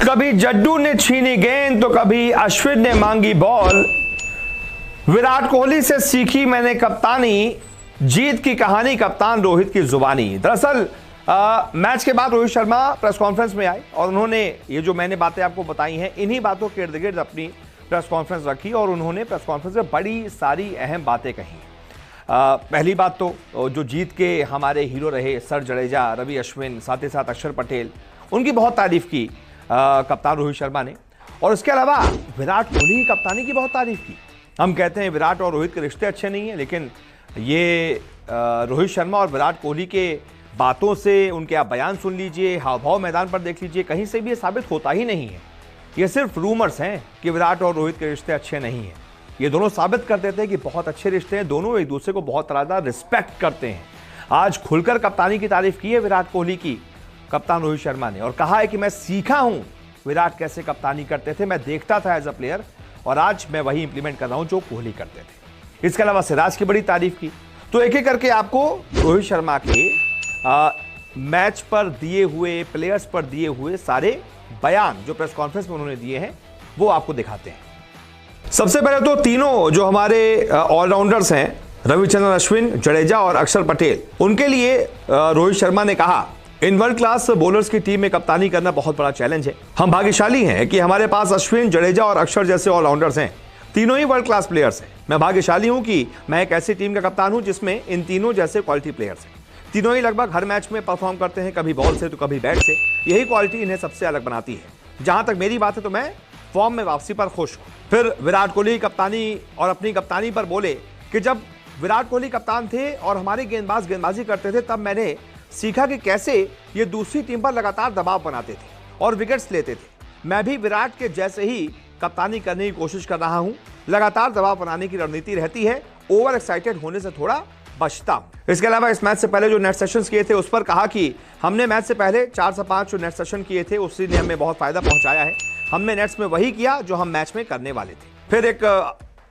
कभी जड्डू ने छीनी गेंद तो कभी अश्विन ने मांगी बॉल। विराट कोहली से सीखी मैंने कप्तानी, जीत की कहानी कप्तान रोहित की जुबानी। दरअसल मैच के बाद रोहित शर्मा प्रेस कॉन्फ्रेंस में आए और उन्होंने ये जो मैंने बातें आपको बताई हैं, इन्हीं बातों के इर्द गिर्द अपनी प्रेस कॉन्फ्रेंस रखी और उन्होंने प्रेस कॉन्फ्रेंस में बड़ी सारी अहम बातें कही। पहली बात तो जो जीत के हमारे हीरो रहे सर जडेजा, रवि अश्विन, साथ ही साथ अक्षर पटेल, उनकी बहुत तारीफ की कप्तान रोहित शर्मा ने। और इसके अलावा विराट कोहली की कप्तानी की बहुत तारीफ की। हम कहते हैं विराट और रोहित के रिश्ते अच्छे नहीं हैं, लेकिन ये रोहित शर्मा और विराट कोहली के बातों से, उनके आप बयान सुन लीजिए, हाव भाव मैदान पर देख लीजिए, कहीं से भी ये साबित होता ही नहीं है। ये सिर्फ रूमर्स हैं कि विराट और रोहित के रिश्ते अच्छे नहीं हैं। ये दोनों साबित कर देते हैं कि बहुत अच्छे रिश्ते हैं, दोनों एक दूसरे को बहुत ज़्यादा रिस्पेक्ट करते हैं। आज खुलकर कप्तानी की तारीफ की है विराट कोहली की कप्तान रोहित शर्मा ने और कहा है कि मैं सीखा हूं विराट कैसे कप्तानी करते थे, मैं देखता था एज अ प्लेयर और आज मैं वही इंप्लीमेंट कर रहा हूं जो कोहली करते थे। इसके अलावा सिराज की बड़ी तारीफ की। तो एक एक करके आपको रोहित शर्मा के मैच पर दिए हुए, प्लेयर्स पर दिए हुए सारे बयान जो प्रेस कॉन्फ्रेंस में उन्होंने दिए हैं वो आपको दिखाते हैं। सबसे पहले तो तीनों जो हमारे ऑलराउंडर्स हैं, रविचंद्रन अश्विन, जडेजा और अक्षर पटेल, उनके लिए रोहित शर्मा ने कहा, इन वर्ल्ड क्लास बॉलर्स की टीम में कप्तानी करना बहुत बड़ा चैलेंज है। हम भाग्यशाली हैं कि हमारे पास अश्विन, जडेजा और अक्षर जैसे ऑलराउंडर्स हैं। तीनों ही वर्ल्ड क्लास प्लेयर्स हैं। मैं भाग्यशाली हूं कि मैं एक ऐसी टीम का कप्तान हूं जिसमें इन तीनों जैसे क्वालिटी प्लेयर्स हैं। तीनों ही लगभग हर मैच में परफॉर्म करते हैं, कभी बॉल से तो कभी बैट से। यही क्वालिटी इन्हें सबसे अलग बनाती है। जहां तक मेरी बात है तो मैं फॉर्म में वापसी पर खुश हूं। फिर विराट कोहली कप्तानी और अपनी कप्तानी पर बोले कि जब विराट कोहली कप्तान थे और हमारे गेंदबाज गेंदबाजी करते थे तब मैंने सीखा कि कैसे ये दूसरी टीम पर लगातार दबाव बनाते थे और विकेट्स लेते थे। मैं भी विराट के जैसे ही कप्तानी करने की कोशिश कर रहा हूं। लगातार दबाव बनाने की रणनीति रहती है, ओवर एक्साइटेड होने से थोड़ा बचता हूं। इसके अलावा इस मैच से पहले जो नेट सेशंस किए थे उस पर कहा कि हमने मैच से पहले 4 से 5 जो नेट सेशन किए थे उसी ने हमें बहुत फायदा पहुंचाया है। हमने नेट्स में वही किया जो हम मैच में करने वाले थे। फिर एक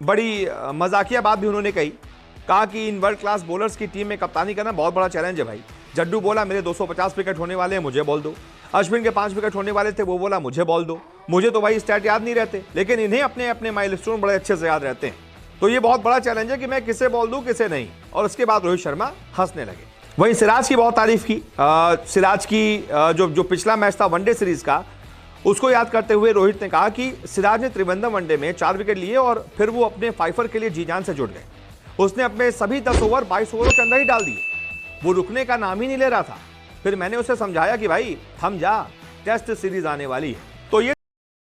बड़ी मजाकिया बात भी उन्होंने कहा कि इन वर्ल्ड क्लास बॉलर्स की टीम में कप्तानी करना बहुत बड़ा चैलेंज है भाई। जड्डू बोला मेरे 250 विकेट होने वाले हैं, मुझे बॉल दो। अश्विन के 5 विकेट होने वाले थे, वो बोला मुझे बॉल दो। मुझे तो भाई स्टैट याद नहीं रहते, लेकिन इन्हें अपने अपने माइलस्टोन बड़े अच्छे से याद रहते हैं। तो ये बहुत बड़ा चैलेंज है कि मैं किसे बॉल दूं किसे नहीं। और उसके बाद रोहित शर्मा हंसने लगे। वहीं सिराज की बहुत तारीफ की। सिराज की जो पिछला मैच था वनडे सीरीज का, उसको याद करते हुए रोहित ने कहा कि सिराज ने त्रिवेंद्रम वनडे में 4 विकेट लिए और फिर वो अपने फाइफर के लिए जी जान से जुट गए। उसने अपने सभी 10 ओवर 22 ओवरों के अंदर ही डाल दिए। वो रुकने का नाम ही नहीं ले रहा था। फिर मैंने उसे समझाया कि भाई थम जा, टेस्ट सीरीज आने वाली है।